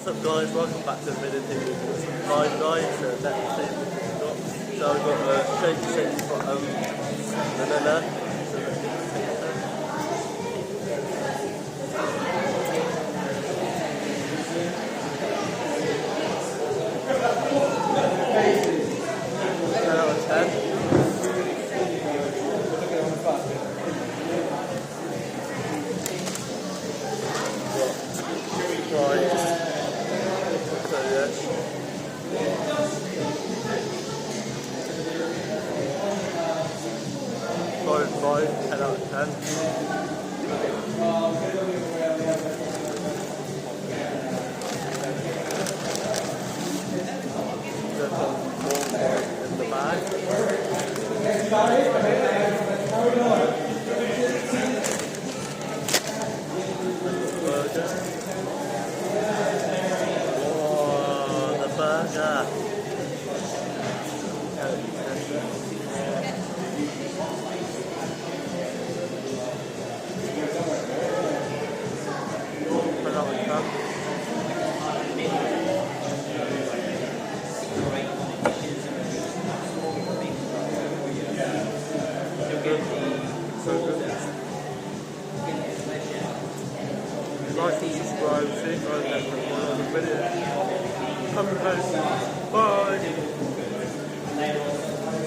up guys, welcome back to the video TV. Five guys, let's see what we've got. So I've got shake banana. Out of 10. Five, 10 out of 10. There's more in the bag. Burger. Whoa, the burger. Like and subscribe, see you guys next time. Bye.